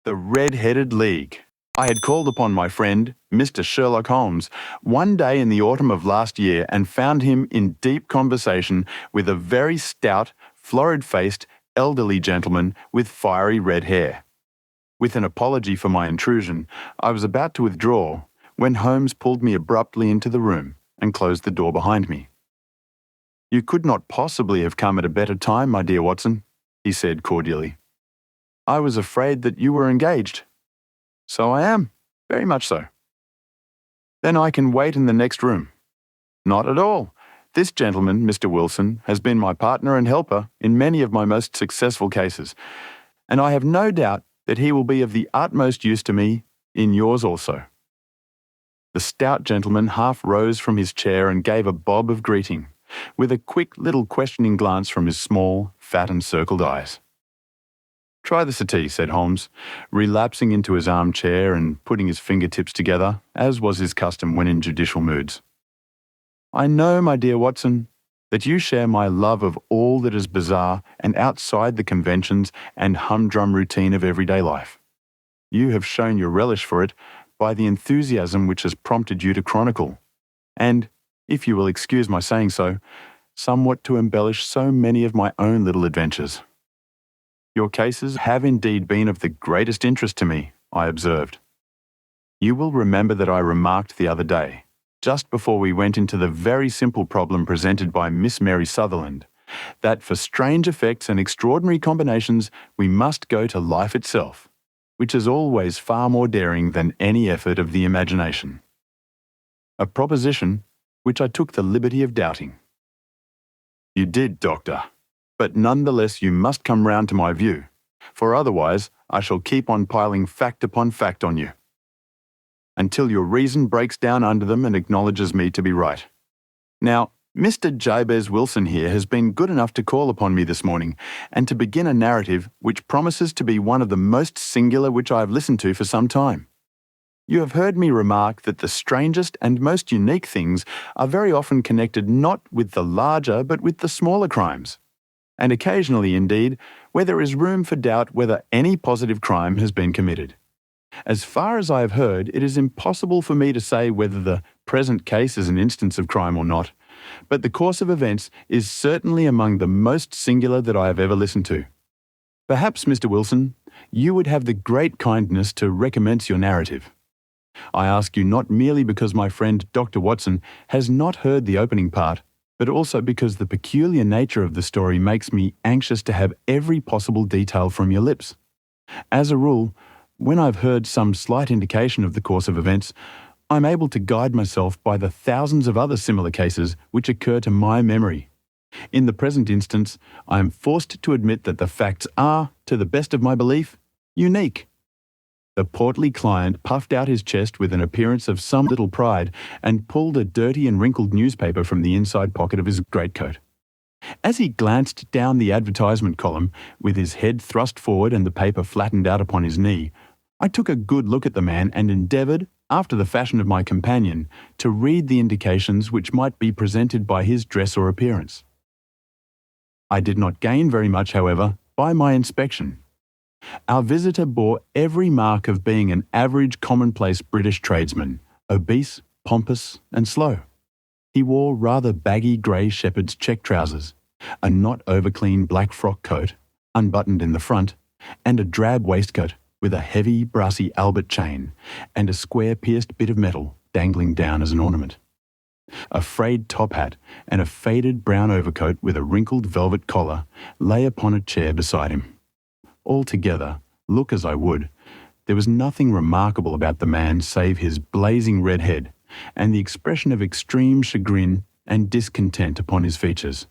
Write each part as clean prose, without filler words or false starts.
The Red-Headed League. I had called upon my friend, Mr. Sherlock Holmes, one day in the autumn of last year and found him in deep conversation with a very stout, florid-faced, elderly gentleman with fiery red hair. With an apology for my intrusion, I was about to withdraw when Holmes pulled me abruptly into the room and closed the door behind me. "You could not possibly have come at a better time, my dear Watson," he said cordially. "I was afraid that you were engaged." "So I am, very much so." "Then I can wait in the next room." "Not at all. This gentleman, Mr. Wilson, has been my partner and helper in many of my most successful cases, and I have no doubt that he will be of the utmost use to me in yours also." The stout gentleman half rose from his chair and gave a bob of greeting, with a quick little questioning glance from his small, fat and circled eyes. "Try the settee," said Holmes, relapsing into his armchair and putting his fingertips together, as was his custom when in judicial moods. "I know, my dear Watson, that you share my love of all that is bizarre and outside the conventions and humdrum routine of everyday life. You have shown your relish for it by the enthusiasm which has prompted you to chronicle, and, if you will excuse my saying so, somewhat to embellish so many of my own little adventures. Your cases have indeed been of the greatest interest to me," I observed. "You will remember that I remarked the other day, just before we went into the very simple problem presented by Miss Mary Sutherland, that for strange effects and extraordinary combinations we must go to life itself, which is always far more daring than any effort of the imagination. A proposition which I took the liberty of doubting." "You did, Doctor, but nonetheless you must come round to my view, for otherwise I shall keep on piling fact upon fact on you, until your reason breaks down under them and acknowledges me to be right. Now, Mr. Jabez Wilson here has been good enough to call upon me this morning and to begin a narrative which promises to be one of the most singular which I have listened to for some time. You have heard me remark that the strangest and most unique things are very often connected not with the larger but with the smaller crimes, and occasionally, indeed, where there is room for doubt whether any positive crime has been committed. As far as I have heard, it is impossible for me to say whether the present case is an instance of crime or not, but the course of events is certainly among the most singular that I have ever listened to. Perhaps, Mr. Wilson, you would have the great kindness to recommence your narrative. I ask you not merely because my friend Dr. Watson has not heard the opening part, but also because the peculiar nature of the story makes me anxious to have every possible detail from your lips. As a rule, when I've heard some slight indication of the course of events, I'm able to guide myself by the thousands of other similar cases which occur to my memory. In the present instance, I am forced to admit that the facts are, to the best of my belief, unique." The portly client puffed out his chest with an appearance of some little pride and pulled a dirty and wrinkled newspaper from the inside pocket of his greatcoat. As he glanced down the advertisement column, with his head thrust forward and the paper flattened out upon his knee, I took a good look at the man and endeavoured, after the fashion of my companion, to read the indications which might be presented by his dress or appearance. I did not gain very much, however, by my inspection. Our visitor bore every mark of being an average commonplace British tradesman, obese, pompous and slow. He wore rather baggy grey shepherd's check trousers, a not over-clean black frock coat, unbuttoned in the front, and a drab waistcoat with a heavy brassy Albert chain and a square pierced bit of metal dangling down as an ornament. A frayed top hat and a faded brown overcoat with a wrinkled velvet collar lay upon a chair beside him. Altogether, look as I would, there was nothing remarkable about the man save his blazing red head and the expression of extreme chagrin and discontent upon his features.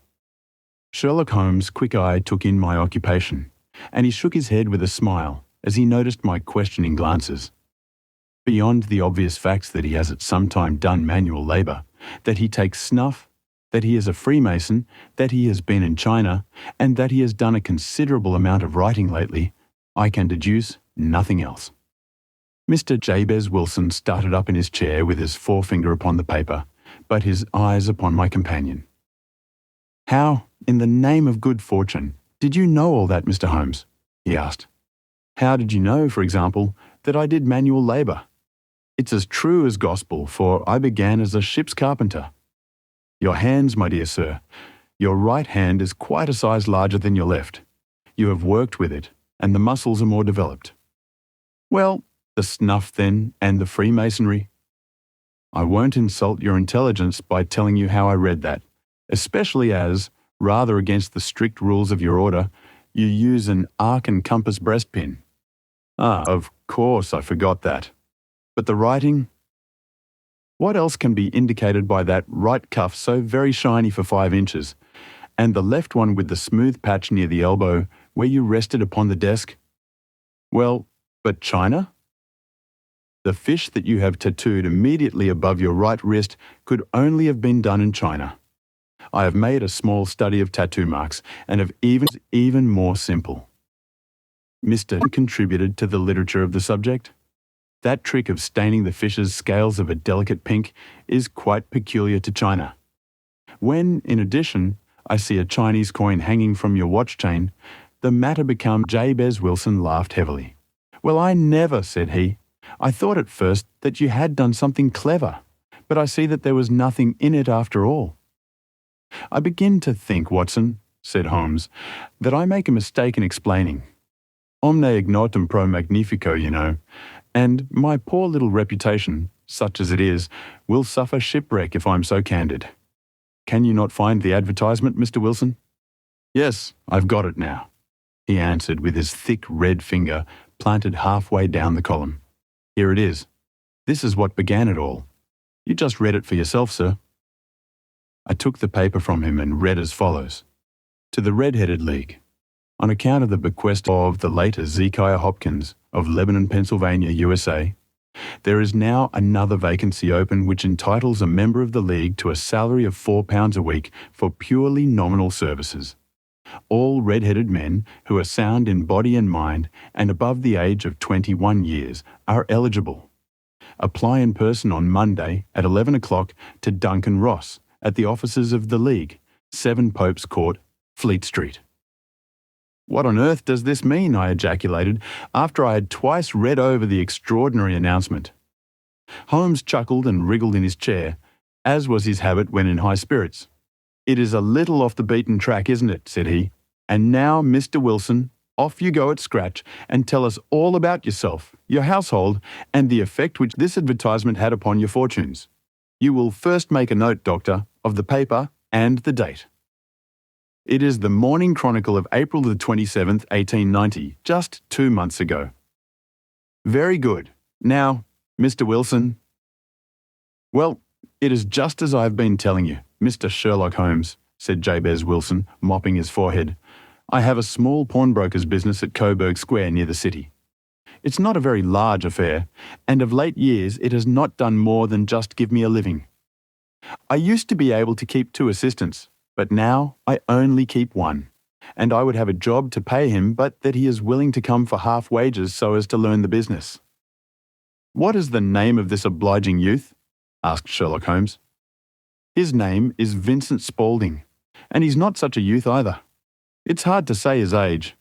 Sherlock Holmes' quick eye took in my occupation, and he shook his head with a smile as he noticed my questioning glances. Beyond the obvious facts that he has at some time done manual labour, that he takes snuff, that he is a Freemason, that he has been in China, and that he has done a considerable amount of writing lately, I can deduce nothing else. Mr. Jabez Wilson started up in his chair with his forefinger upon the paper, but his eyes upon my companion. "How, in the name of good fortune, did you know all that, Mr. Holmes?" he asked. How did you know, for example, that I did manual labour? It's as true as gospel, for I began as a ship's carpenter. Your hands, my dear sir. Your right hand is quite a size larger than your left. You have worked with it, and the muscles are more developed. Well, the snuff then, and the Freemasonry. I won't insult your intelligence by telling you how I read that, especially as, rather against the strict rules of your order, you use an arc and compass breastpin. Ah, of course, I forgot that. But the writing? What else can be indicated by that right cuff so very shiny for 5 inches, and the left one with the smooth patch near the elbow where you rested upon the desk? Well, but China? The fish that you have tattooed immediately above your right wrist could only have been done in China. I have made a small study of tattoo marks and have even more simple. Mr. contributed to the literature of the subject. That trick of staining the fish's scales of a delicate pink is quite peculiar to China. When, in addition, I see a Chinese coin hanging from your watch chain, the matter becomes. Jabez Wilson laughed heavily. Well, I never, said he. I thought at first that you had done something clever, but I see that there was nothing in it after all. I begin to think, Watson, said Holmes, that I make a mistake in explaining. Omne ignotum pro magnifico, you know, and my poor little reputation, such as it is, will suffer shipwreck if I'm so candid. Can you not find the advertisement, Mr. Wilson? Yes, I've got it now, he answered with his thick red finger planted halfway down the column. Here it is. This is what began it all. You just read it for yourself, sir. I took the paper from him and read as follows. To the Red-Headed League. On account of the bequest of the late Ezekiah Hopkins of Lebanon, Pennsylvania, USA, there is now another vacancy open which entitles a member of the League to a salary of £4 a week for purely nominal services. All red-headed men who are sound in body and mind and above the age of 21 years are eligible. Apply in person on Monday at 11 o'clock to Duncan Ross at the offices of the League, 7 Pope's Court, Fleet Street. What on earth does this mean? I ejaculated, after I had twice read over the extraordinary announcement. Holmes chuckled and wriggled in his chair, as was his habit when in high spirits. It is a little off the beaten track, isn't it? Said he. And now, Mr. Wilson, off you go at scratch and tell us all about yourself, your household, and the effect which this advertisement had upon your fortunes. You will first make a note, Doctor, of the paper and the date. It is the Morning Chronicle of April the 27th, 1890, just 2 months ago. Very good. Now, Mr. Wilson. Well, it is just as I have been telling you, Mr. Sherlock Holmes, said Jabez Wilson, mopping his forehead. I have a small pawnbroker's business at Coburg Square near the city. It's not a very large affair, and of late years it has not done more than just give me a living. I used to be able to keep 2 assistants, but now I only keep 1, and I would have a job to pay him but that he is willing to come for half wages so as to learn the business. What is the name of this obliging youth? Asked Sherlock Holmes. His name is Vincent Spaulding, and he's not such a youth either. It's hard to say his age.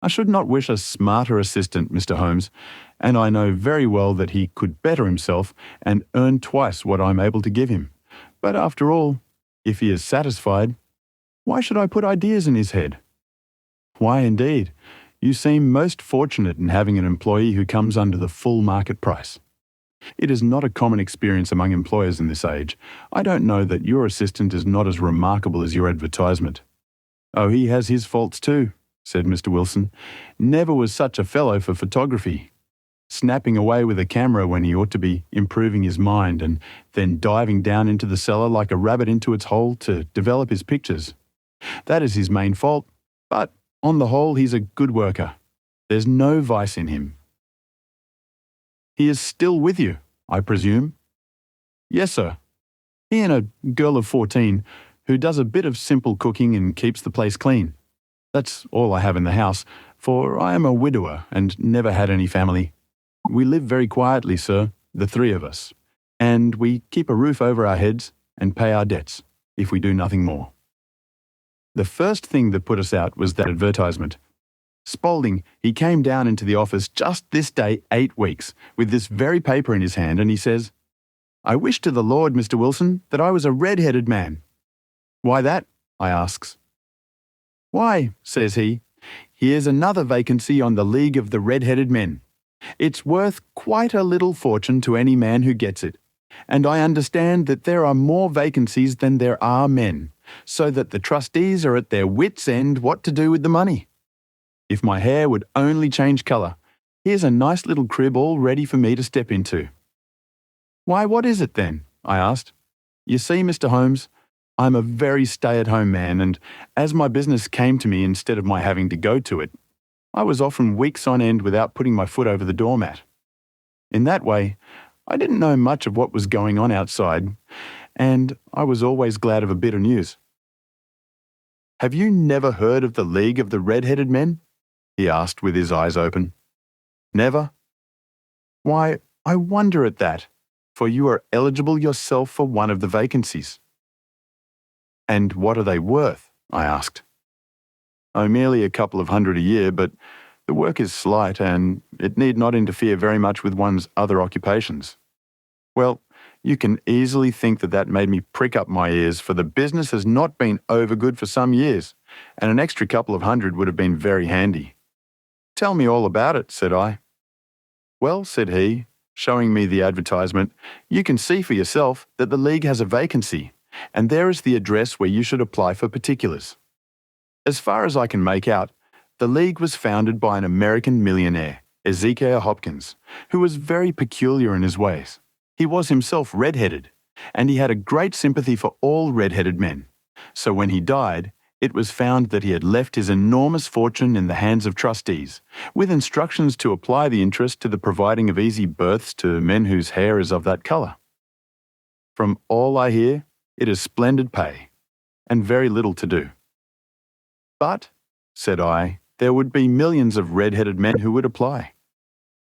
I should not wish a smarter assistant, Mr. Holmes, and I know very well that he could better himself and earn twice what I'm able to give him. But after all, if he is satisfied, why should I put ideas in his head? Why indeed? You seem most fortunate in having an employee who comes under the full market price. It is not a common experience among employers in this age. I don't know that your assistant is not as remarkable as your advertisement. Oh, he has his faults too, said Mr. Wilson. Never was such a fellow for photography. Snapping away with a camera when he ought to be improving his mind, and then diving down into the cellar like a rabbit into its hole to develop his pictures. That is his main fault, but on the whole he's a good worker. There's no vice in him. He is still with you, I presume? Yes, sir. He and a girl of 14 who does a bit of simple cooking and keeps the place clean. That's all I have in the house, for I am a widower and never had any family. We live very quietly, sir, the 3 of us, and we keep a roof over our heads and pay our debts, if we do nothing more. The first thing that put us out was that advertisement. Spaulding, he came down into the office just this day 8 weeks, with this very paper in his hand, and he says, "I wish to the Lord, Mr. Wilson, that I was a red-headed man." "Why that?" I asks. "Why," says he, "here's another vacancy on the League of the Red-Headed Men. It's worth quite a little fortune to any man who gets it, and I understand that there are more vacancies than there are men, so that the trustees are at their wits' end what to do with the money. If my hair would only change colour, here's a nice little crib all ready for me to step into." "Why, what is it then?" I asked. "You see, Mr. Holmes, I'm a very stay-at-home man, and as my business came to me instead of my having to go to it, I was often weeks on end without putting my foot over the doormat. In that way, I didn't know much of what was going on outside, and I was always glad of a bit of news." "Have you never heard of the League of the Red-Headed Men?" he asked with his eyes open. "Never? Why, I wonder at that, for you are eligible yourself for one of the vacancies." "And what are they worth?" I asked. "Oh, merely a couple of hundred a year, but the work is slight and it need not interfere very much with one's other occupations." Well, you can easily think that that made me prick up my ears, for the business has not been over good for some years, and an extra couple of hundred would have been very handy. "Tell me all about it," said I. "Well," said he, showing me the advertisement, "you can see for yourself that the League has a vacancy, and there is the address where you should apply for particulars. As far as I can make out, the League was founded by an American millionaire, Ezekiel Hopkins, who was very peculiar in his ways. He was himself red-headed, and he had a great sympathy for all red-headed men. So when he died, it was found that he had left his enormous fortune in the hands of trustees, with instructions to apply the interest to the providing of easy berths to men whose hair is of that colour. From all I hear, it is splendid pay, and very little to do." "But," said I, "there would be millions of red-headed men who would apply."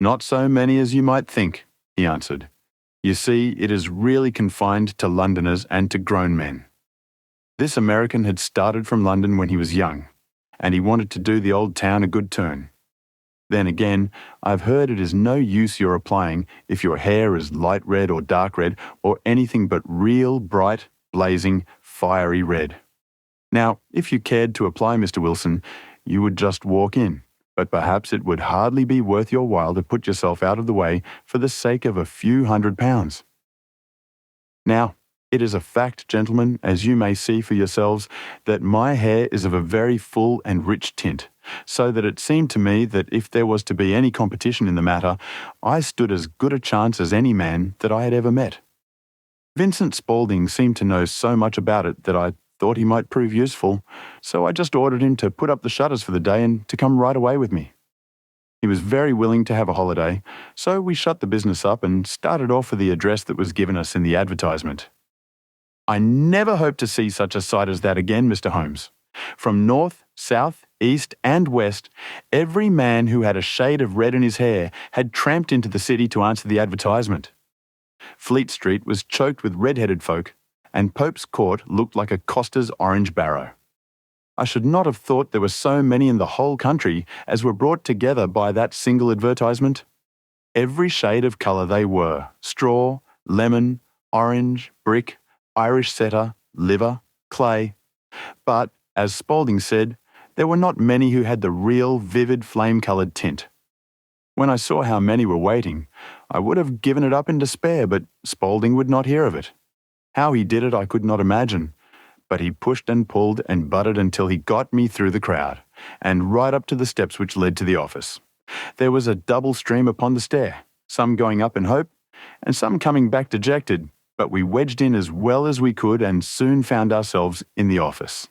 "Not so many as you might think," he answered. "You see, it is really confined to Londoners and to grown men. This American had started from London when he was young, and he wanted to do the old town a good turn. Then again, I've heard it is no use your applying if your hair is light red or dark red or anything but real bright, blazing, fiery red. Now, if you cared to apply, Mr. Wilson, you would just walk in, but perhaps it would hardly be worth your while to put yourself out of the way for the sake of a few £100. Now, it is a fact, gentlemen, as you may see for yourselves, that my hair is of a very full and rich tint, so that it seemed to me that if there was to be any competition in the matter, I stood as good a chance as any man that I had ever met. Vincent Spaulding seemed to know so much about it that I thought he might prove useful, so I just ordered him to put up the shutters for the day and to come right away with me. He was very willing to have a holiday, so we shut the business up and started off for the address that was given us in the advertisement. I never hope to see such a sight as that again, Mr. Holmes. From north, south, east and west, every man who had a shade of red in his hair had tramped into the city to answer the advertisement. Fleet Street was choked with red-headed folk, and Pope's Court looked like a coster's orange barrow. I should not have thought there were so many in the whole country as were brought together by that single advertisement. Every shade of colour they were: straw, lemon, orange, brick, Irish setter, liver, clay. But, as Spaulding said, there were not many who had the real, vivid, flame-coloured tint. When I saw how many were waiting, I would have given it up in despair, but Spaulding would not hear of it. How he did it I could not imagine, but he pushed and pulled and butted until he got me through the crowd, and right up to the steps which led to the office. There was a double stream upon the stair, some going up in hope, and some coming back dejected, but we wedged in as well as we could and soon found ourselves in the office.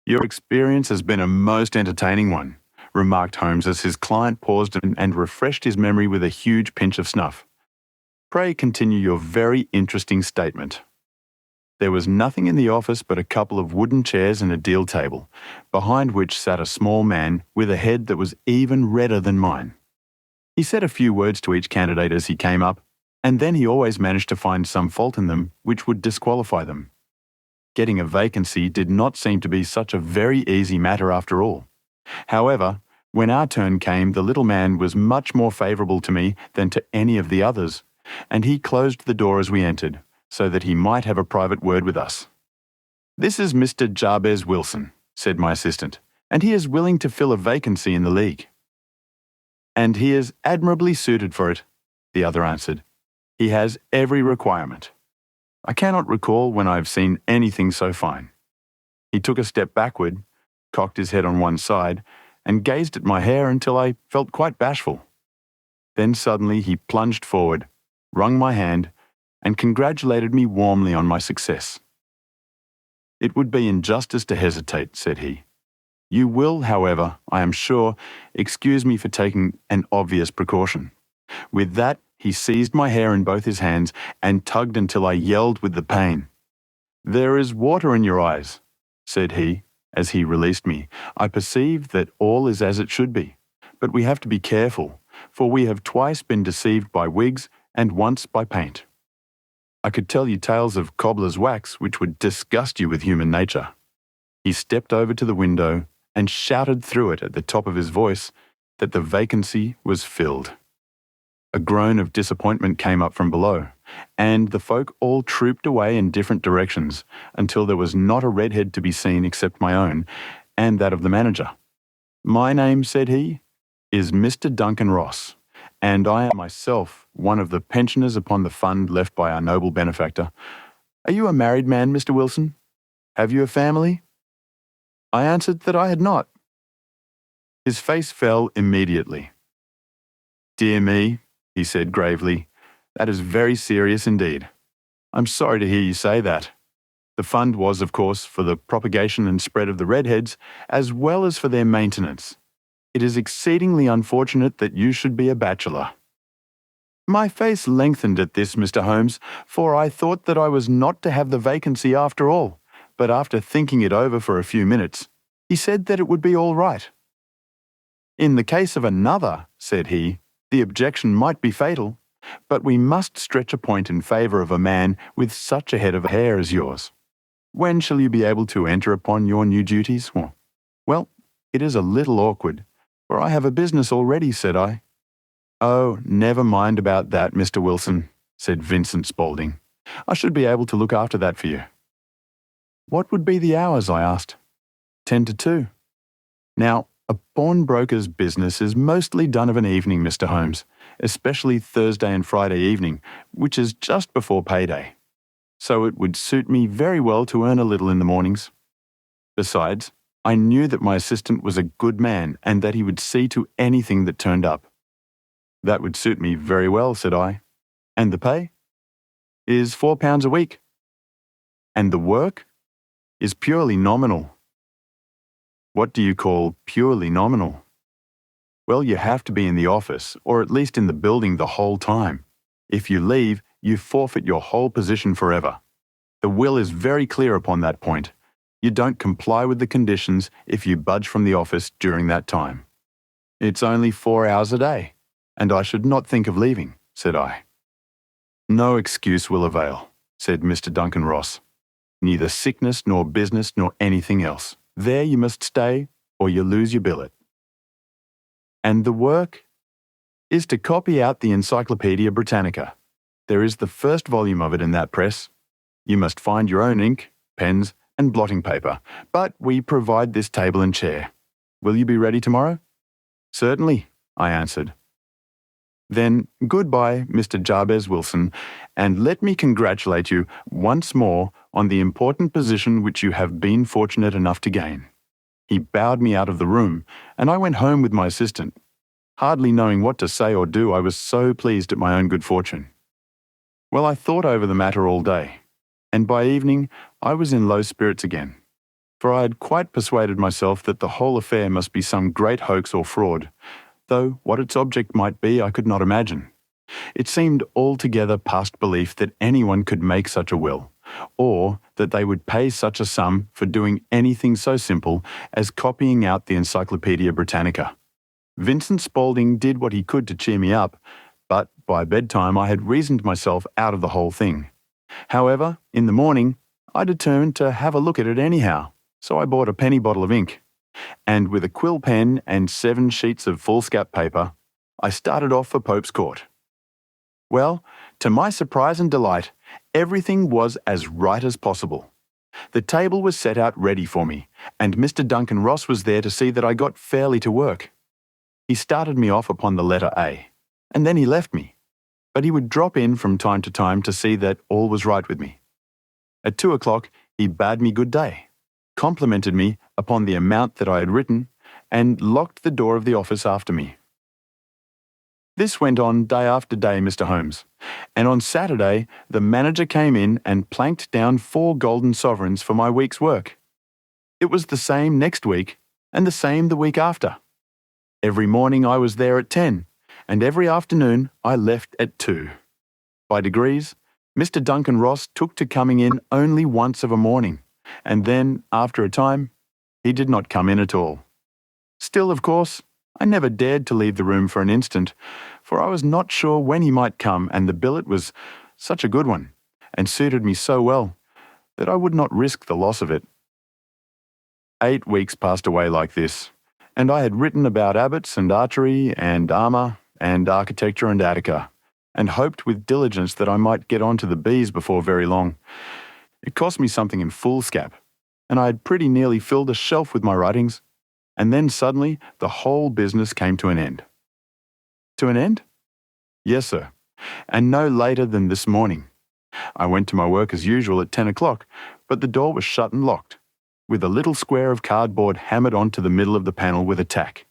"Your experience has been a most entertaining one," remarked Holmes as his client paused and refreshed his memory with a huge pinch of snuff. "Pray continue your very interesting statement." There was nothing in the office but a couple of wooden chairs and a deal table, behind which sat a small man with a head that was even redder than mine. He said a few words to each candidate as he came up, and then he always managed to find some fault in them which would disqualify them. Getting a vacancy did not seem to be such a very easy matter after all. However, when our turn came, the little man was much more favourable to me than to any of the others, and he closed the door as we entered, so that he might have a private word with us. "This is Mr. Jabez Wilson," said my assistant, "and he is willing to fill a vacancy in the League." "And he is admirably suited for it," the other answered. "He has every requirement. I cannot recall when I have seen anything so fine." He took a step backward, cocked his head on one side, and gazed at my hair until I felt quite bashful. Then suddenly he plunged forward, wrung my hand, and congratulated me warmly on my success. "It would be injustice to hesitate," said he. "You will, however, I am sure, excuse me for taking an obvious precaution." With that, he seized my hair in both his hands and tugged until I yelled with the pain. "There is water in your eyes," said he, as he released me. "I perceive that all is as it should be, but we have to be careful, for we have twice been deceived by wigs and once by paint. I could tell you tales of cobbler's wax which would disgust you with human nature." He stepped over to the window and shouted through it at the top of his voice that the vacancy was filled. A groan of disappointment came up from below, and the folk all trooped away in different directions until there was not a redhead to be seen except my own and that of the manager. "My name," said he, "is Mr. Duncan Ross, and I am myself one of the pensioners upon the fund left by our noble benefactor. Are you a married man, Mr. Wilson? Have you a family?" I answered that I had not. His face fell immediately. "Dear me," he said gravely, "that is very serious indeed. I'm sorry to hear you say that. The fund was, of course, for the propagation and spread of the redheads, as well as for their maintenance. It is exceedingly unfortunate that you should be a bachelor." My face lengthened at this, Mr. Holmes, for I thought that I was not to have the vacancy after all, but after thinking it over for a few minutes, he said that it would be all right. "In the case of another," said he, "the objection might be fatal, but we must stretch a point in favour of a man with such a head of hair as yours. When shall you be able to enter upon your new duties?" "Well, it is a little awkward, for I have a business already," said I. "Oh, never mind about that, Mr. Wilson," said Vincent Spaulding. "I should be able to look after that for you." "What would be the hours?" I asked. 10 to 2. Now, a pawnbroker's business is mostly done of an evening, Mr. Holmes, especially Thursday and Friday evening, which is just before payday. So it would suit me very well to earn a little in the mornings. Besides, I knew that my assistant was a good man and that he would see to anything that turned up. "That would suit me very well," said I. "And the pay?" "Is £4 a week." "And the work?" "Is purely nominal." "What do you call purely nominal?" "Well, you have to be in the office, or at least in the building the whole time. If you leave, you forfeit your whole position forever. The will is very clear upon that point. You don't comply with the conditions if you budge from the office during that time. It's only 4 hours a day, and I should not think of leaving," said I. "No excuse will avail," said Mr. Duncan Ross. "Neither sickness nor business nor anything else. There you must stay, or you lose your billet." "And the work?" "Is to copy out the Encyclopaedia Britannica. There is the first volume of it in that press. You must find your own ink, pens, and blotting paper, but we provide this table and chair. Will you be ready tomorrow?" "Certainly," I answered. "Then goodbye, Mr. Jabez Wilson, and let me congratulate you once more on the important position which you have been fortunate enough to gain." He bowed me out of the room, and I went home with my assistant. Hardly knowing what to say or do, I was so pleased at my own good fortune. Well, I thought over the matter all day, and by evening I was in low spirits again, for I had quite persuaded myself that the whole affair must be some great hoax or fraud, though what its object might be I could not imagine. It seemed altogether past belief that anyone could make such a will, or that they would pay such a sum for doing anything so simple as copying out the Encyclopaedia Britannica. Vincent Spaulding did what he could to cheer me up, but by bedtime I had reasoned myself out of the whole thing. However, in the morning, I determined to have a look at it anyhow, so I bought a penny bottle of ink, and with a quill pen and 7 sheets of foolscap paper, I started off for Pope's Court. Well, to my surprise and delight, everything was as right as possible. The table was set out ready for me, and Mr. Duncan Ross was there to see that I got fairly to work. He started me off upon the letter A, and then he left me, but he would drop in from time to time to see that all was right with me. At 2 o'clock, he bade me good day, complimented me upon the amount that I had written, and locked the door of the office after me. This went on day after day, Mr. Holmes, and on Saturday the manager came in and planked down 4 golden sovereigns for my week's work. It was the same next week, and the same the week after. Every morning I was there at 10, and every afternoon I left at 2. By degrees, Mr. Duncan Ross took to coming in only once of a morning, and then, after a time, he did not come in at all. Still, of course, I never dared to leave the room for an instant, for I was not sure when he might come, and the billet was such a good one, and suited me so well, that I would not risk the loss of it. 8 weeks passed away like this, and I had written about abbots and archery and armour and architecture and Attica, and hoped with diligence that I might get on to the bees before very long. It cost me something in foolscap, and I had pretty nearly filled a shelf with my writings, and then suddenly the whole business came to an end. To an end? Yes, sir, and no later than this morning. I went to my work as usual at 10 o'clock, but the door was shut and locked, with a little square of cardboard hammered onto the middle of the panel with a tack.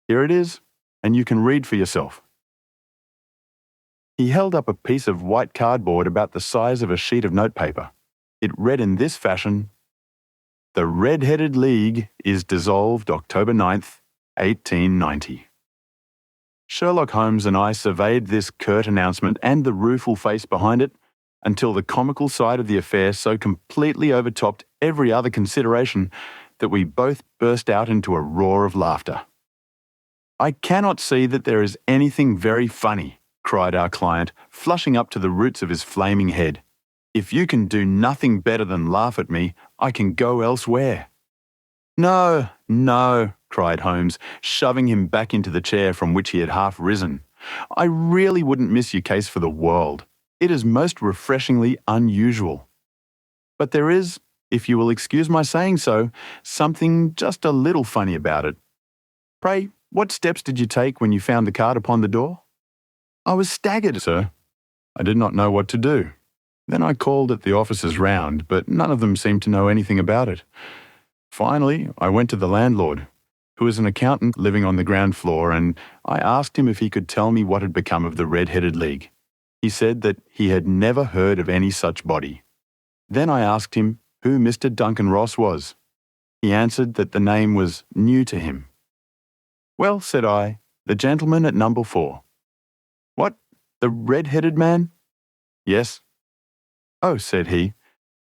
Here it is, and you can read for yourself. He held up a piece of white cardboard about the size of a sheet of notepaper. It read in this fashion: "The Red-Headed League is dissolved October 9th, 1890. Sherlock Holmes and I surveyed this curt announcement and the rueful face behind it until the comical side of the affair so completely overtopped every other consideration that we both burst out into a roar of laughter. "I cannot see that there is anything very funny," cried our client, flushing up to the roots of his flaming head. "If you can do nothing better than laugh at me, I can go elsewhere." "No, no," cried Holmes, shoving him back into the chair from which he had half risen. "I really wouldn't miss your case for the world. It is most refreshingly unusual. But there is, if you will excuse my saying so, something just a little funny about it. Pray, what steps did you take when you found the card upon the door?" "I was staggered, sir. I did not know what to do. Then I called at the offices round, but none of them seemed to know anything about it. Finally, I went to the landlord, who is an accountant living on the ground floor, and I asked him if he could tell me what had become of the Red-Headed League. He said that he had never heard of any such body. Then I asked him who Mr. Duncan Ross was. He answered that the name was new to him. "Well," said I, "the gentleman at number 4. "What, the red-headed man?" "Yes." "Oh," said he,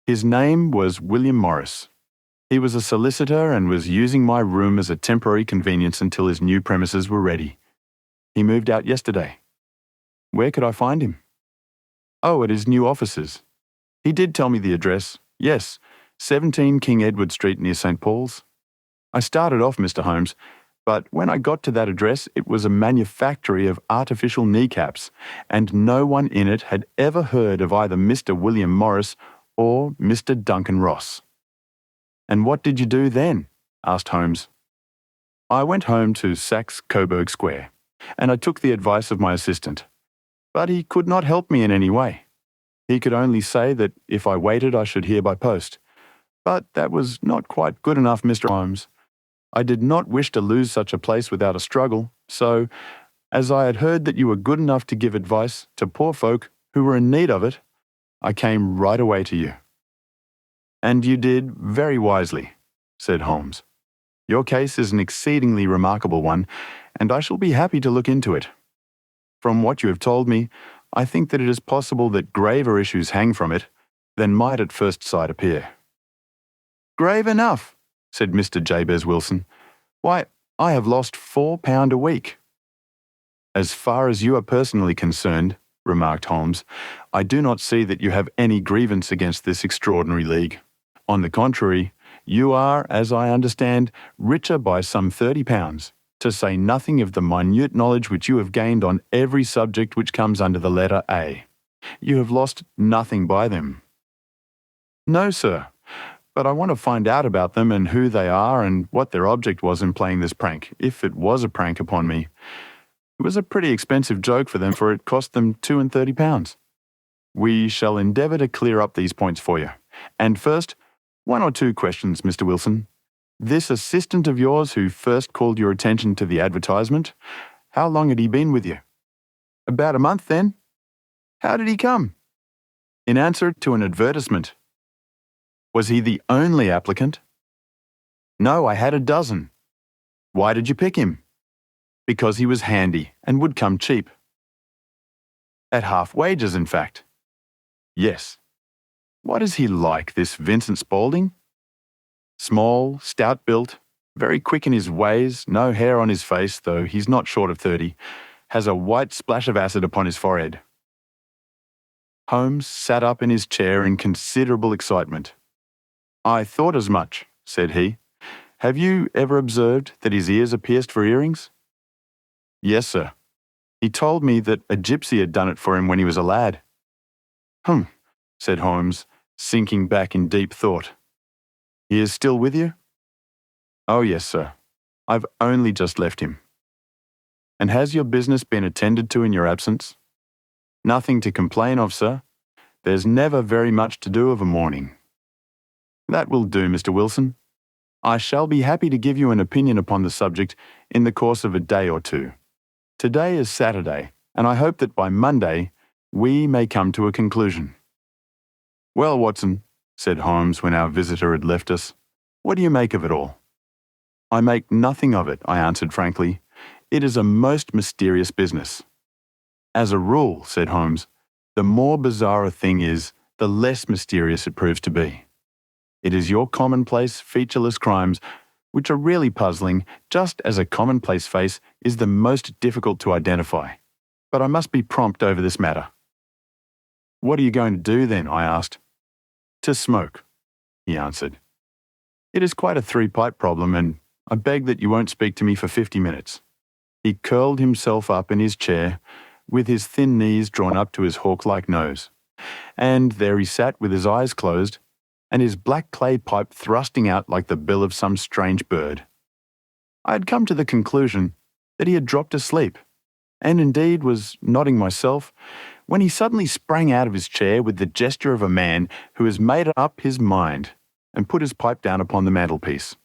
"his name was William Morris. He was a solicitor and was using my room as a temporary convenience until his new premises were ready. He moved out yesterday." "Where could I find him?" "Oh, at his new offices. He did tell me the address. Yes, 17 King Edward Street near St. Paul's. I started off, Mr. Holmes, but when I got to that address it was a manufactory of artificial kneecaps, and no one in it had ever heard of either Mr. William Morris or Mr. Duncan Ross." "And what did you do then?" asked Holmes. "I went home to Saxe Coburg Square, and I took the advice of my assistant. But he could not help me in any way. He could only say that if I waited I should hear by post. But that was not quite good enough, Mr. Holmes. I did not wish to lose such a place without a struggle, so, as I had heard that you were good enough to give advice to poor folk who were in need of it, I came right away to you." "And you did very wisely," said Holmes. "Your case is an exceedingly remarkable one, and I shall be happy to look into it. From what you have told me, I think that it is possible that graver issues hang from it than might at first sight appear." "Grave enough," said Mr. Jabez Wilson. "Why, I have lost £4 a week." "As far as you are personally concerned," remarked Holmes, "I do not see that you have any grievance against this extraordinary league. On the contrary, You are, as I understand, richer by some £30, to say nothing of the minute knowledge which you have gained on every subject which comes under the letter A. You have lost nothing by them. No, sir, but I want to find out about them and who they are and what their object was in playing this prank, if it was a prank upon me. It was a pretty expensive joke for them, for it cost them £32. We shall endeavour to clear up these points for you. And first, one or two questions, Mr. Wilson. This assistant of yours who first called your attention to the advertisement, how long had he been with you? About a month, then? How did he come? In answer to an advertisement. Was he the only applicant? No, I had a dozen. Why did you pick him? Because he was handy and would come cheap. At half wages, in fact. Yes. What is he like, this Vincent Spaulding? Small, stout-built, very quick in his ways, no hair on his face, though he's not short of 30, has a white splash of acid upon his forehead. Holmes sat up in his chair in considerable excitement. I thought as much, said he. Have you ever observed that his ears are pierced for earrings? Yes, sir. He told me that a gypsy had done it for him when he was a lad. Said Holmes, sinking back in deep thought. He is still with you? Oh, yes, sir. I've only just left him. And has your business been attended to in your absence? Nothing to complain of, sir. There's never very much to do of a morning. That will do, Mr. Wilson. I shall be happy to give you an opinion upon the subject in the course of a day or two. Today is Saturday, and I hope that by Monday we may come to a conclusion. Well, Watson, said Holmes when our visitor had left us, what do you make of it all? I make nothing of it, I answered frankly. It is a most mysterious business. As a rule, said Holmes, the more bizarre a thing is, the less mysterious it proves to be. It is your commonplace, featureless crimes which are really puzzling, just as a commonplace face is the most difficult to identify. But I must be prompt over this matter. What are you going to do then? I asked. To smoke, he answered. It is quite a three-pipe problem, and I beg that you won't speak to me for 50 minutes. He curled himself up in his chair, with his thin knees drawn up to his hawk-like nose, and there he sat with his eyes closed, and his black clay pipe thrusting out like the bill of some strange bird. I had come to the conclusion that he had dropped asleep, and indeed was nodding myself, when he suddenly sprang out of his chair with the gesture of a man who has made up his mind, and put his pipe down upon the mantelpiece.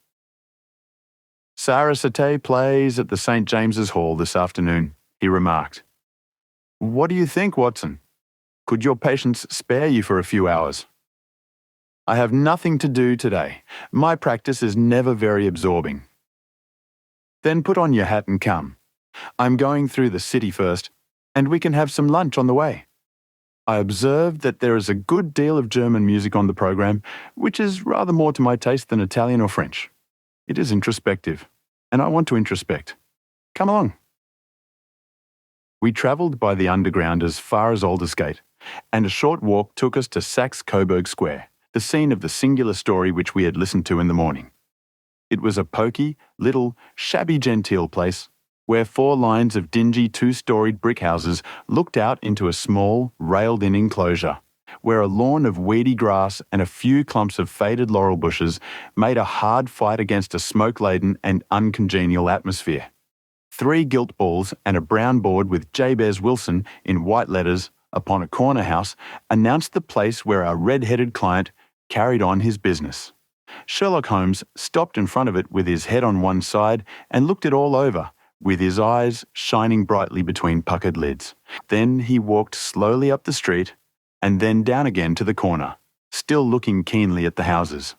Sarasate plays at the St. James's Hall this afternoon, he remarked. What do you think, Watson? Could your patients spare you for a few hours? I have nothing to do today. My practice is never very absorbing. Then put on your hat and come. I'm going through the city first, and we can have some lunch on the way. I observed that there is a good deal of German music on the program, which is rather more to my taste than Italian or French. It is introspective, and I want to introspect. Come along. We travelled by the Underground as far as Aldersgate, and a short walk took us to Saxe-Coburg Square, the scene of the singular story which we had listened to in the morning. It was a poky, little, shabby-genteel place, where 4 lines of dingy 2-storied brick houses looked out into a small, railed-in enclosure, where a lawn of weedy grass and a few clumps of faded laurel bushes made a hard fight against a smoke-laden and uncongenial atmosphere. 3 gilt balls and a brown board with Jabez Wilson in white letters upon a corner house announced the place where our red-headed client carried on his business. Sherlock Holmes stopped in front of it with his head on one side and looked it all over, with his eyes shining brightly between puckered lids. Then he walked slowly up the street and then down again to the corner, still looking keenly at the houses.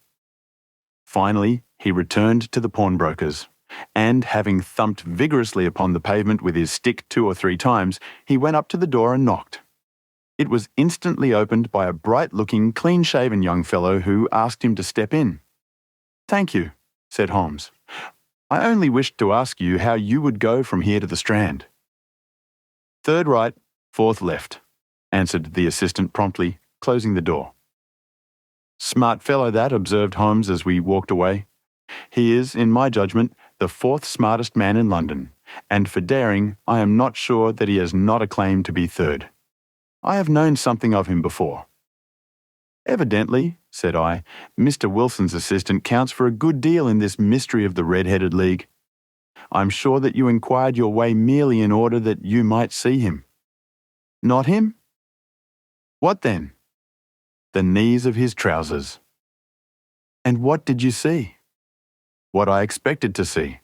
Finally, he returned to the pawnbroker's, and having thumped vigorously upon the pavement with his stick 2 or 3 times, he went up to the door and knocked. It was instantly opened by a bright-looking, clean-shaven young fellow who asked him to step in. "Thank you," said Holmes. "I only wished to ask you how you would go from here to the Strand." "Third right, 4th left," answered the assistant promptly, closing the door. Smart fellow that, observed Holmes as we walked away. He is, in my judgment, the fourth smartest man in London, and for daring, I am not sure that he has not a claim to be third. I have known something of him before. Evidently, said I, Mr. Wilson's assistant counts for a good deal in this mystery of the Red-Headed League. I'm sure that you inquired your way merely in order that you might see him. Not him? What then? The knees of his trousers. And what did you see? What I expected to see.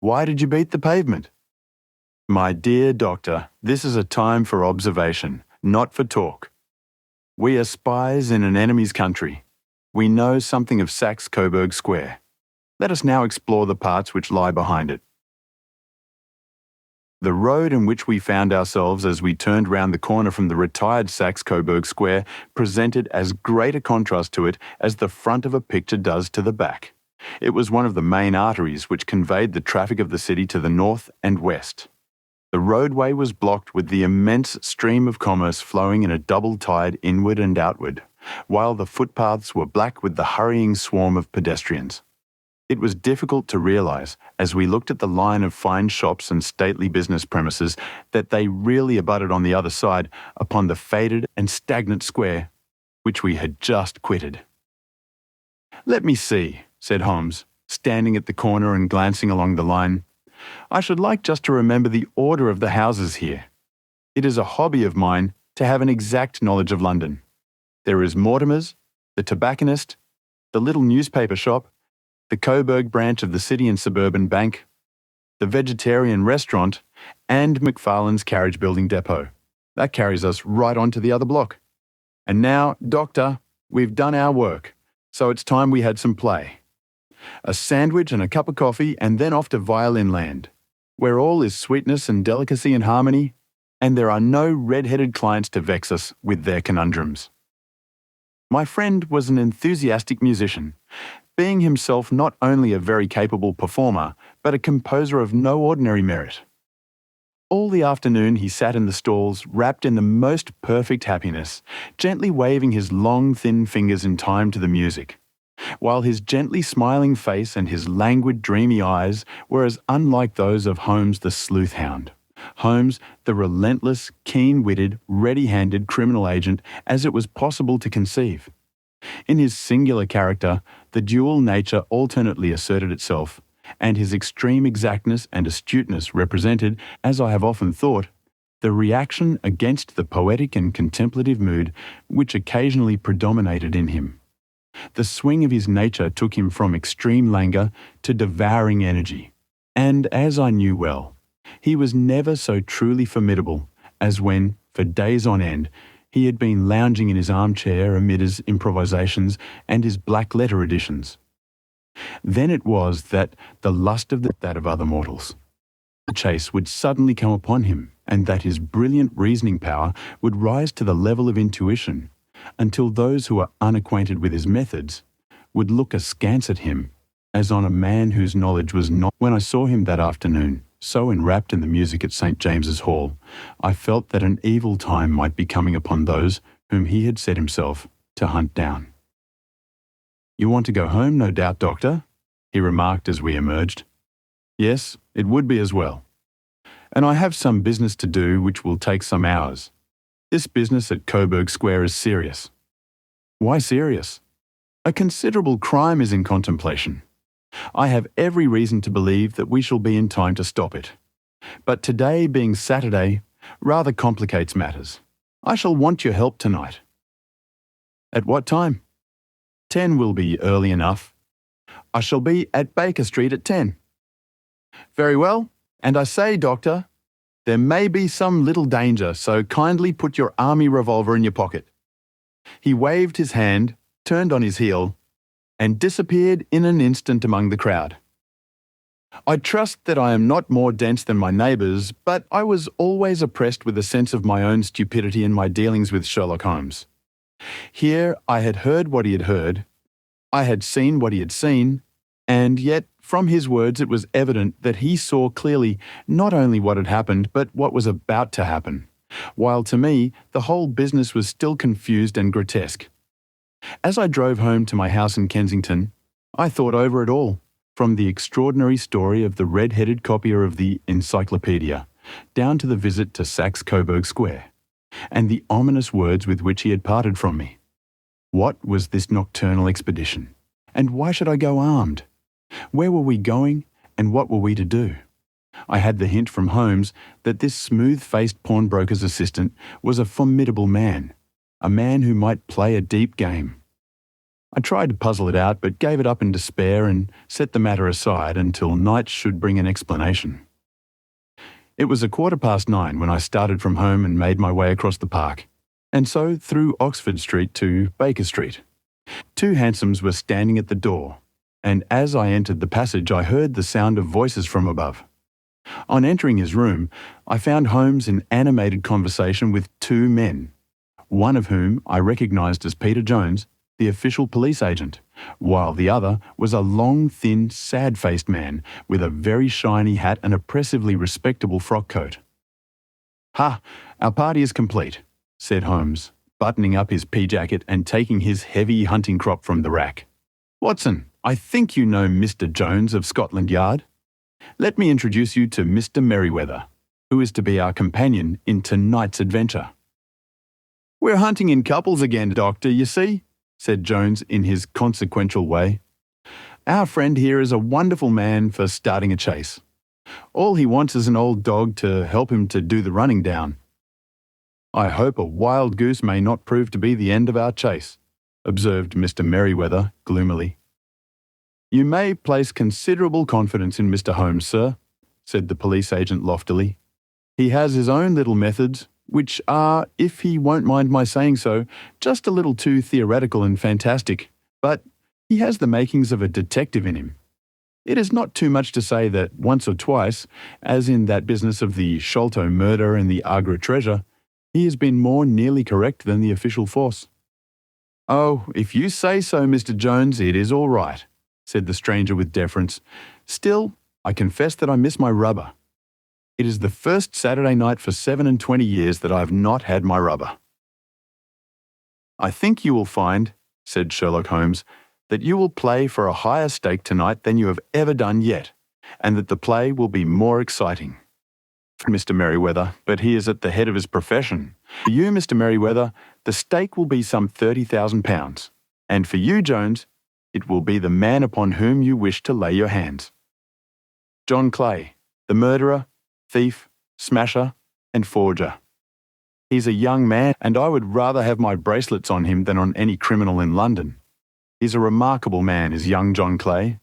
Why did you beat the pavement? My dear doctor, this is a time for observation, not for talk. We are spies in an enemy's country. We know something of Saxe-Coburg Square. Let us now explore the parts which lie behind it. The road in which we found ourselves as we turned round the corner from the retired Saxe-Coburg Square presented as great a contrast to it as the front of a picture does to the back. It was one of the main arteries which conveyed the traffic of the city to the north and west. The roadway was blocked with the immense stream of commerce flowing in a double tide inward and outward, while the footpaths were black with the hurrying swarm of pedestrians. It was difficult to realize, as we looked at the line of fine shops and stately business premises, that they really abutted on the other side upon the faded and stagnant square which we had just quitted. Let me see, said Holmes, standing at the corner and glancing along the line. I should like just to remember the order of the houses here. It is a hobby of mine to have an exact knowledge of London. There is Mortimer's, the tobacconist, the little newspaper shop, the Coburg branch of the City and Suburban Bank, the vegetarian restaurant, and McFarlane's carriage building depot. That carries us right on to the other block. And now, Doctor, we've done our work, so it's time we had some play. A sandwich and a cup of coffee, and then off to Violin Land, where all is sweetness and delicacy and harmony, and there are no red-headed clients to vex us with their conundrums. My friend was an enthusiastic musician, being himself not only a very capable performer, but a composer of no ordinary merit. All the afternoon he sat in the stalls, wrapped in the most perfect happiness, gently waving his long, thin fingers in time to the music, while his gently smiling face and his languid, dreamy eyes were as unlike those of Holmes the sleuth hound. Holmes, the relentless, keen-witted, ready-handed criminal agent as it was possible to conceive. In his singular character, the dual nature alternately asserted itself, and his extreme exactness and astuteness represented, as I have often thought, the reaction against the poetic and contemplative mood which occasionally predominated in him. The swing of his nature took him from extreme languor to devouring energy, and, as I knew well, he was never so truly formidable as when, for days on end, he had been lounging in his armchair amid his improvisations and his black-letter editions. Then it was that the lust of that of other mortals, the chase would suddenly come upon him, and that his brilliant reasoning power would rise to the level of intuition, until those who are unacquainted with his methods would look askance at him, as on a man whose knowledge was not. When I saw him that afternoon, so enwrapped in the music at St. James's Hall, I felt that an evil time might be coming upon those whom he had set himself to hunt down. You want to go home, no doubt, Doctor? He remarked as we emerged. Yes, it would be as well. And I have some business to do which will take some hours. This business at Coburg Square is serious. Why serious? A considerable crime is in contemplation. I have every reason to believe that we shall be in time to stop it. But today, being Saturday, rather complicates matters. I shall want your help tonight. At what time? 10 will be early enough. I shall be at Baker Street at 10. Very well, and I say, Doctor, there may be some little danger, so kindly put your army revolver in your pocket. He waved his hand, turned on his heel, and disappeared in an instant among the crowd. I trust that I am not more dense than my neighbours, but I was always oppressed with a sense of my own stupidity in my dealings with Sherlock Holmes. Here I had heard what he had heard, I had seen what he had seen, and yet from his words it was evident that he saw clearly not only what had happened, but what was about to happen, while to me the whole business was still confused and grotesque. As I drove home to my house in Kensington, I thought over it all, from the extraordinary story of the red-headed copier of the Encyclopedia, down to the visit to Saxe-Coburg Square, and the ominous words with which he had parted from me. What was this nocturnal expedition? And why should I go armed? Where were we going, and what were we to do? I had the hint from Holmes that this smooth-faced pawnbroker's assistant was a formidable man, a man who might play a deep game. I tried to puzzle it out, but gave it up in despair and set the matter aside until night should bring an explanation. It was 9:15 when I started from home and made my way across the park, and so through Oxford Street to Baker Street. 2 hansoms were standing at the door, and as I entered the passage I heard the sound of voices from above. On entering his room, I found Holmes in animated conversation with 2 men, one of whom I recognised as Peter Jones, the official police agent, while the other was a long, thin, sad-faced man with a very shiny hat and oppressively respectable frock coat. "Ha! Our party is complete," said Holmes, buttoning up his pea-jacket and taking his heavy hunting crop from the rack. "Watson, I think you know Mr. Jones of Scotland Yard. Let me introduce you to Mr. Merryweather, who is to be our companion in tonight's adventure." "We're hunting in couples again, Doctor, you see," said Jones in his consequential way. "Our friend here is a wonderful man for starting a chase. All he wants is an old dog to help him to do the running down." "I hope a wild goose may not prove to be the end of our chase," observed Mr. Merryweather gloomily. "You may place considerable confidence in Mr. Holmes, sir," said the police agent loftily. "He has his own little methods, which are, if he won't mind my saying so, just a little too theoretical and fantastic, but he has the makings of a detective in him. It is not too much to say that once or twice, as in that business of the Sholto murder and the Agra treasure, he has been more nearly correct than the official force." "Oh, if you say so, Mr. Jones, it is all right," said the stranger with deference. "Still, I confess that I miss my rubber. It is the first Saturday night for 27 years that I have not had my rubber." "I think you will find," said Sherlock Holmes, "that you will play for a higher stake tonight than you have ever done yet, and that the play will be more exciting. For Mr. Merryweather, but he is at the head of his profession. For you, Mr. Merryweather, the stake will be some £30,000, and for you, Jones, it will be the man upon whom you wish to lay your hands. John Clay, the murderer, thief, smasher, and forger. He's a young man, and I would rather have my bracelets on him than on any criminal in London. He's a remarkable man, is young John Clay.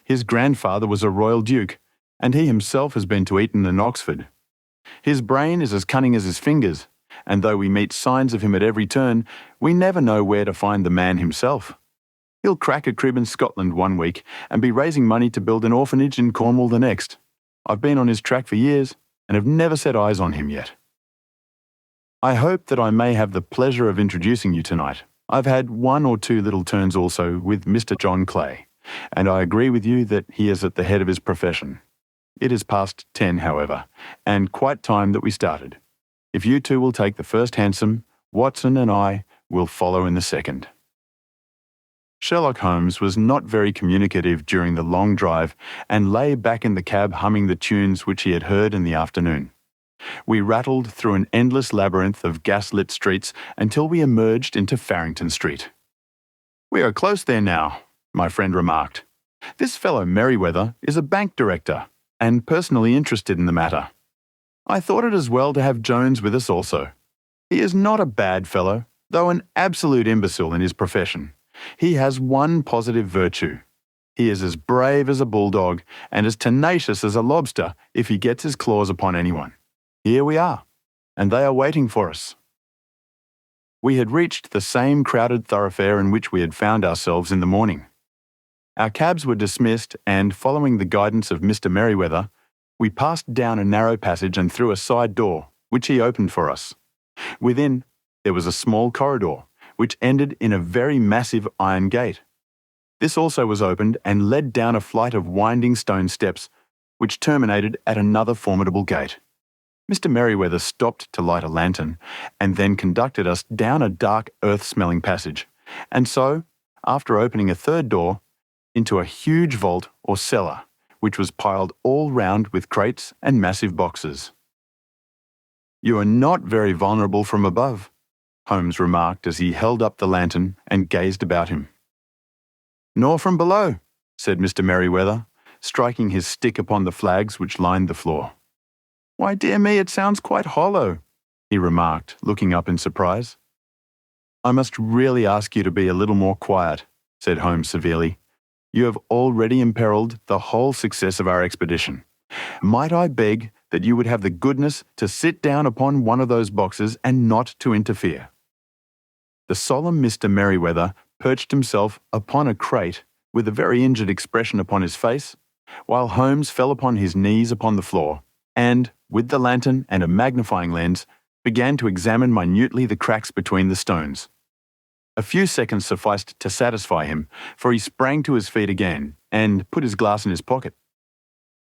His grandfather was a royal duke, and he himself has been to Eton and Oxford. His brain is as cunning as his fingers, and though we meet signs of him at every turn, we never know where to find the man himself. He'll crack a crib in Scotland one week and be raising money to build an orphanage in Cornwall the next. I've been on his track for years and have never set eyes on him yet. I hope that I may have the pleasure of introducing you tonight. I've had 1 or 2 little turns also with Mr. John Clay, and I agree with you that he is at the head of his profession. It is past 10, however, and quite time that we started. If you two will take the first hansom, Watson and I will follow in the second." Sherlock Holmes was not very communicative during the long drive and lay back in the cab humming the tunes which he had heard in the afternoon. We rattled through an endless labyrinth of gas-lit streets until we emerged into Farrington Street. "We are close there now," my friend remarked. "This fellow Merryweather is a bank director and personally interested in the matter. I thought it as well to have Jones with us also. He is not a bad fellow, though an absolute imbecile in his profession. He has one positive virtue. He is as brave as a bulldog and as tenacious as a lobster if he gets his claws upon anyone. Here we are, and they are waiting for us." We had reached the same crowded thoroughfare in which we had found ourselves in the morning. Our cabs were dismissed, and following the guidance of Mr. Merryweather, we passed down a narrow passage and through a side door, which he opened for us. Within, there was a small corridor, which ended in a very massive iron gate. This also was opened and led down a flight of winding stone steps, which terminated at another formidable gate. Mr. Merryweather stopped to light a lantern, and then conducted us down a dark earth-smelling passage, And so, after opening a third door, into a huge vault or cellar, which was piled all round with crates and massive boxes. "You are not very vulnerable from above," Holmes remarked as he held up the lantern and gazed about him. "Nor from below," said Mr. Merriweather, striking his stick upon the flags which lined the floor. "Why, dear me, it sounds quite hollow," he remarked, looking up in surprise. "I must really ask you to be a little more quiet," said Holmes severely. "You have already imperiled the whole success of our expedition. Might I beg that you would have the goodness to sit down upon one of those boxes and not to interfere?" The solemn Mr. Merriweather perched himself upon a crate with a very injured expression upon his face, while Holmes fell upon his knees upon the floor and, with the lantern and a magnifying lens, began to examine minutely the cracks between the stones. A few seconds sufficed to satisfy him, for he sprang to his feet again and put his glass in his pocket.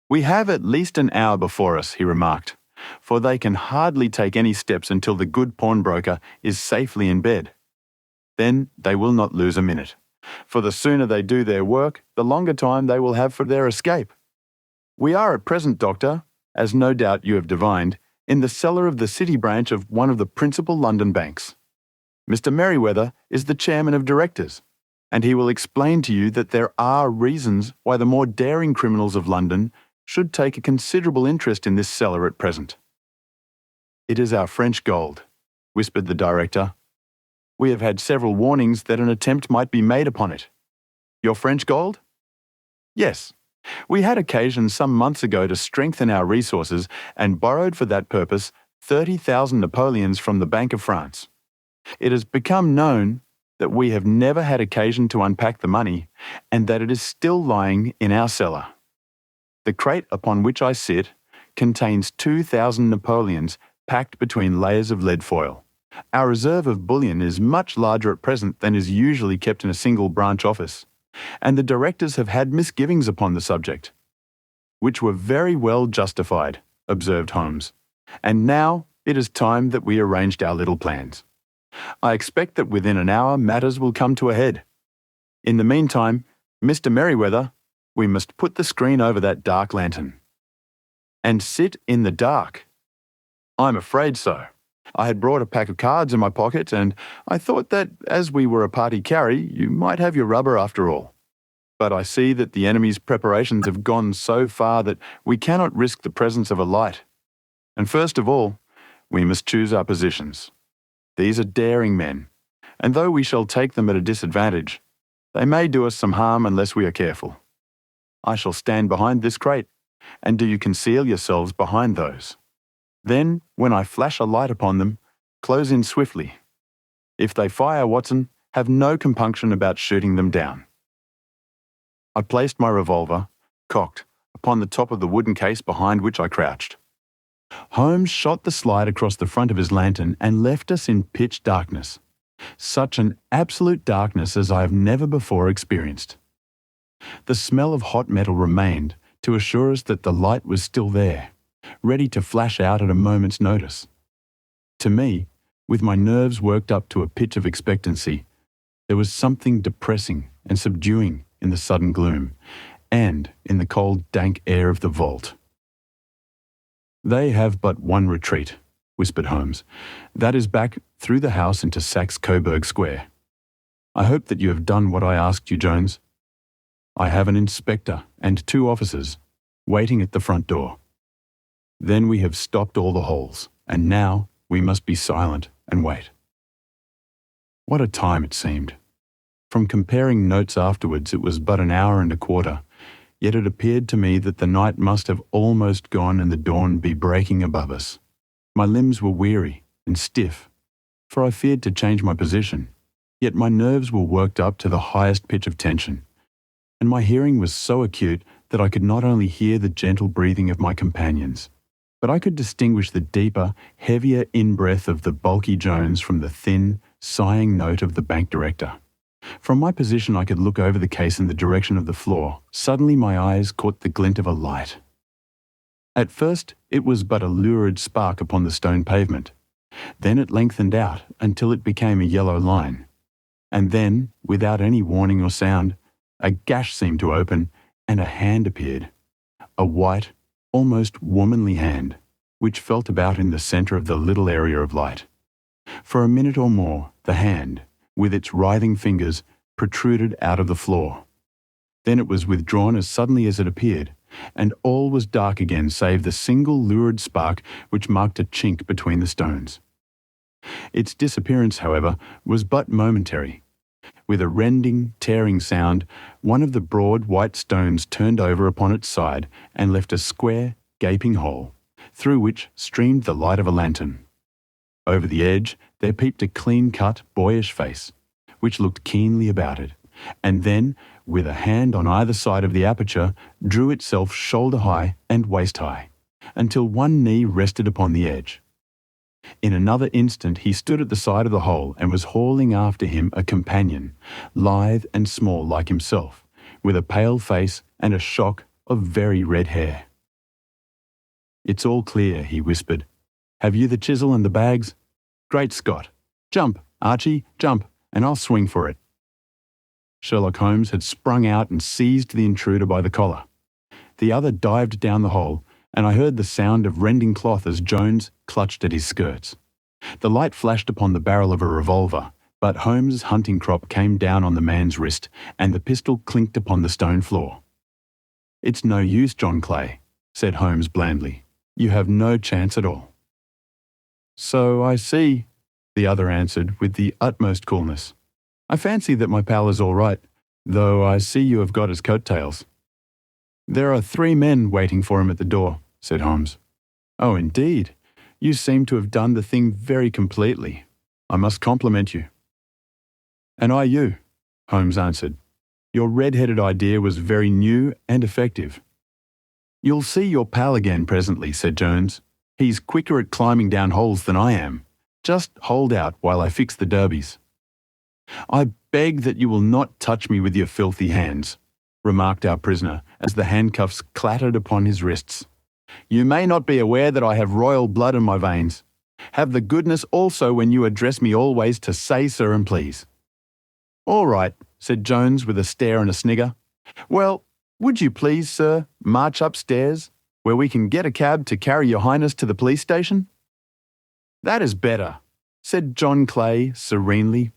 "We have at least an hour before us," he remarked, "for they can hardly take any steps until the good pawnbroker is safely in bed. Then they will not lose a minute, for the sooner they do their work, the longer time they will have for their escape. We are at present, Doctor, as no doubt you have divined, in the cellar of the city branch of one of the principal London banks. Mr. Merriweather is the chairman of directors, and he will explain to you that there are reasons why the more daring criminals of London should take a considerable interest in this cellar at present." "It is our French gold," whispered the director. "We have had several warnings that an attempt might be made upon it." "Your French gold?" "Yes. We had occasion some months ago to strengthen our resources and borrowed for that purpose 30,000 Napoleons from the Bank of France. It has become known that we have never had occasion to unpack the money and that it is still lying in our cellar. The crate upon which I sit contains 2,000 Napoleons packed between layers of lead foil. Our reserve of bullion is much larger at present than is usually kept in a single branch office, and the directors have had misgivings upon the subject." "Which were very well justified," observed Holmes. "And now it is time that we arranged our little plans. I expect that within an hour matters will come to a head. In the meantime, Mr. Merriweather, we must put the screen over that dark lantern." "And sit in the dark?" "I'm afraid so. I had brought a pack of cards in my pocket, and I thought that, as we were a party carry, you might have your rubber after all. But I see that the enemy's preparations have gone so far that we cannot risk the presence of a light. And first of all, we must choose our positions. These are daring men, and though we shall take them at a disadvantage, they may do us some harm unless we are careful. I shall stand behind this crate, and do you conceal yourselves behind those. Then, when I flash a light upon them, close in swiftly. If they fire, Watson, have no compunction about shooting them down." I placed my revolver, cocked, upon the top of the wooden case behind which I crouched. Holmes shot the slide across the front of his lantern and left us in pitch darkness. Such an absolute darkness as I have never before experienced. The smell of hot metal remained to assure us that the light was still there, ready to flash out at a moment's notice. To me, with my nerves worked up to a pitch of expectancy, there was something depressing and subduing in the sudden gloom, and in the cold, dank air of the vault. "They have but one retreat," whispered Holmes. "That is back through the house into Saxe-Coburg Square. I hope that you have done what I asked you, Jones. I have an inspector and 2 officers waiting at the front door. Then we have stopped all the holes, and now we must be silent and wait." What a time it seemed. From comparing notes afterwards, it was but an hour and a quarter, yet it appeared to me that the night must have almost gone and the dawn be breaking above us. My limbs were weary and stiff, for I feared to change my position, yet my nerves were worked up to the highest pitch of tension, and my hearing was so acute that I could not only hear the gentle breathing of my companions, but I could distinguish the deeper, heavier in-breath of the bulky Jones from the thin, sighing note of the bank director. From my position I could look over the case in the direction of the floor. Suddenly my eyes caught the glint of a light. At first it was but a lurid spark upon the stone pavement. Then it lengthened out until it became a yellow line, And then, without any warning or sound, a gash seemed to open and a hand appeared. A white, almost womanly hand, which felt about in the centre of the little area of light. For a minute or more, the hand, with its writhing fingers, protruded out of the floor. Then it was withdrawn as suddenly as it appeared, and all was dark again save the single lurid spark which marked a chink between the stones. Its disappearance, however, was but momentary. With a rending, tearing sound, one of the broad white stones turned over upon its side and left a square, gaping hole, through which streamed the light of a lantern. Over the edge there peeped a clean-cut, boyish face, which looked keenly about it, and then, with a hand on either side of the aperture, drew itself shoulder-high and waist-high, until one knee rested upon the edge. In another instant he stood at the side of the hole and was hauling after him a companion, lithe and small like himself, with a pale face and a shock of very red hair. "It's all clear," he whispered. "Have you the chisel and the bags? Great Scott! Jump, Archie, jump, and I'll swing for it." Sherlock Holmes had sprung out and seized the intruder by the collar. The other dived down the hole, and I heard the sound of rending cloth as Jones clutched at his skirts. The light flashed upon the barrel of a revolver, but Holmes's hunting crop came down on the man's wrist, and the pistol clinked upon the stone floor. "It's no use, John Clay," said Holmes blandly. "You have no chance at all." "So I see," the other answered with the utmost coolness. "I fancy that my pal is all right, though I see you have got his coattails." "There are 3 men waiting for him at the door," said Holmes. "Oh, indeed. You seem to have done the thing very completely. I must compliment you." "And I you," Holmes answered. "Your red-headed idea was very new and effective." "You'll see your pal again presently," said Jones. "He's quicker at climbing down holes than I am. Just hold out while I fix the derbies." "I beg that you will not touch me with your filthy hands," remarked our prisoner as the handcuffs clattered upon his wrists. "You may not be aware that I have royal blood in my veins. Have the goodness also when you address me always to say sir and please." "All right," said Jones with a stare and a snigger. "Well, would you please, sir, march upstairs, where we can get a cab to carry your highness to the police station?" "That is better," said John Clay serenely.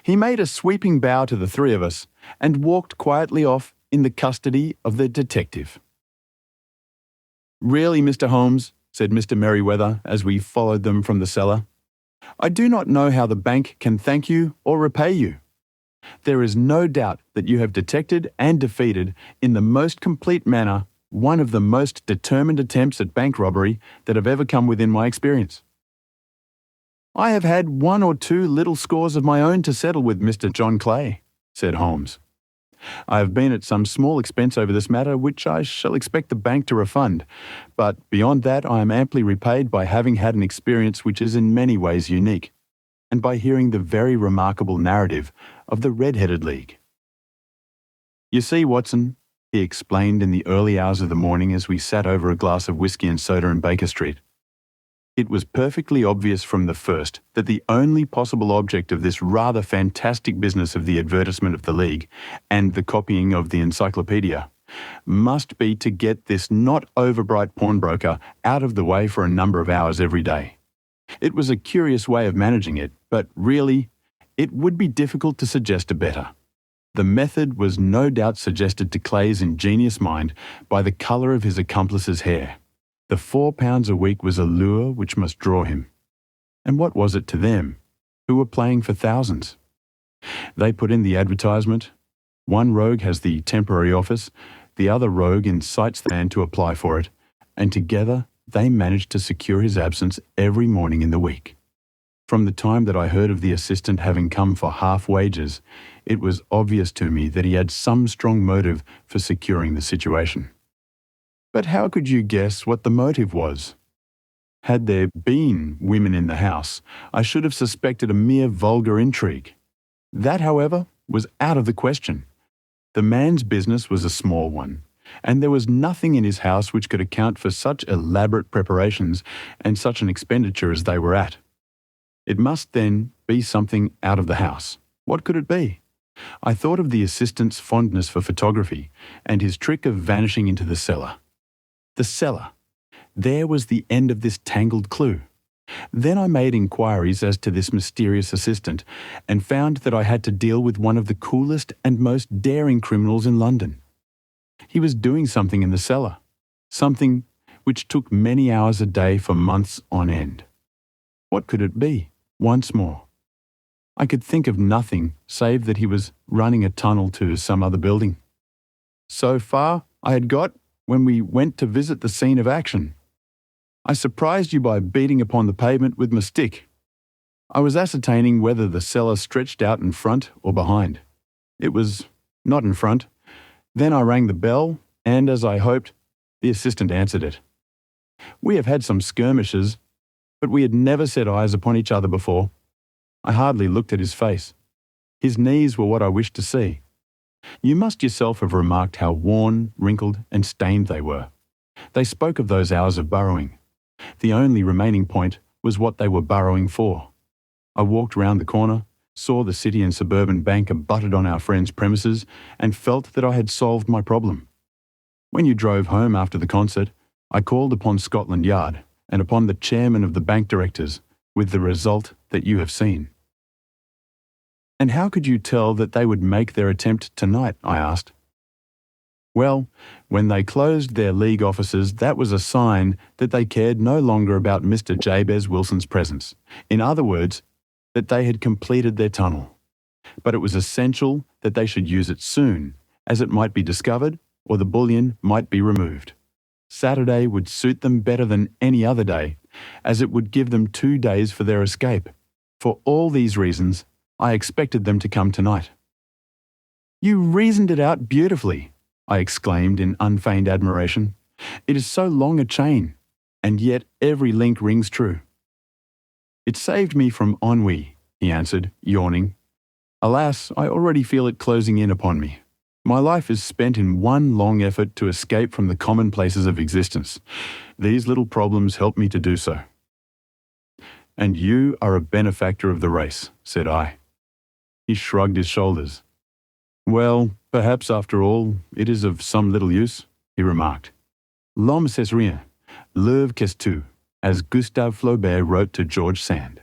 He made a sweeping bow to the 3 of us and walked quietly off in the custody of the detective. "Really, Mr. Holmes," said Mr. Merriweather as we followed them from the cellar, "I do not know how the bank can thank you or repay you. There is no doubt that you have detected and defeated in the most complete manner one of the most determined attempts at bank robbery that have ever come within my experience. I have had 1 or 2 little scores of my own to settle with, Mr. John Clay," said Holmes. "I have been at some small expense over this matter, which I shall expect the bank to refund, but beyond that I am amply repaid by having had an experience which is in many ways unique, and by hearing the very remarkable narrative of the Red-Headed League. You see, Watson," he explained in the early hours of the morning as we sat over a glass of whisky and soda in Baker Street, "it was perfectly obvious from the first that the only possible object of this rather fantastic business of the advertisement of the League and the copying of the encyclopedia must be to get this not overbright pawnbroker out of the way for a number of hours every day. It was a curious way of managing it, but really, it would be difficult to suggest a better. The method was no doubt suggested to Clay's ingenious mind by the colour of his accomplice's hair. The £4 a week was a lure which must draw him. And what was it to them, who were playing for thousands? They put in the advertisement. One rogue has the temporary office, the other rogue incites the man to apply for it, and together they managed to secure his absence every morning in the week. From the time that I heard of the assistant having come for half wages, it was obvious to me that he had some strong motive for securing the situation. But how could you guess what the motive was? Had there been women in the house, I should have suspected a mere vulgar intrigue. That, however, was out of the question. The man's business was a small one, and there was nothing in his house which could account for such elaborate preparations and such an expenditure as they were at. It must, then, be something out of the house, What could it be? I thought of the assistant's fondness for photography and his trick of vanishing into the cellar. The cellar. There was the end of this tangled clue. Then I made inquiries as to this mysterious assistant and found that I had to deal with one of the coolest and most daring criminals in London. He was doing something in the cellar, something which took many hours a day for months on end. What could it be? Once more, I could think of nothing save that he was running a tunnel to some other building. So far I had got when we went to visit the scene of action. I surprised you by beating upon the pavement with my stick. I was ascertaining whether the cellar stretched out in front or behind. It was not in front. Then I rang the bell, and as I hoped, the assistant answered it. We have had some skirmishes, but we had never set eyes upon each other before. I hardly looked at his face. His knees were what I wished to see. You must yourself have remarked how worn, wrinkled, and stained they were. They spoke of those hours of burrowing. The only remaining point was what they were burrowing for. I walked round the corner, saw the City and Suburban Bank abutted on our friend's premises, and felt that I had solved my problem. When you drove home after the concert, I called upon Scotland Yard and upon the chairman of the bank directors, with the result that you have seen. And how could you tell that they would make their attempt tonight? I asked. Well, when they closed their league offices, that was a sign that they cared no longer about Mr. Jabez Wilson's presence. In other words, that they had completed their tunnel. But it was essential that they should use it soon, as it might be discovered or the bullion might be removed. Saturday would suit them better than any other day, as it would give them 2 days for their escape. For all these reasons, I expected them to come tonight. You reasoned it out beautifully, I exclaimed in unfeigned admiration. It is so long a chain, and yet every link rings true. It saved me from ennui, he answered, yawning. Alas, I already feel it closing in upon me. My life is spent in one long effort to escape from the commonplaces of existence. These little problems help me to do so. And you are a benefactor of the race, said I. He shrugged his shoulders. Well, perhaps after all, it is of some little use, he remarked. L'homme c'est rien, l'œuvre qu'est tout, as Gustave Flaubert wrote to George Sand.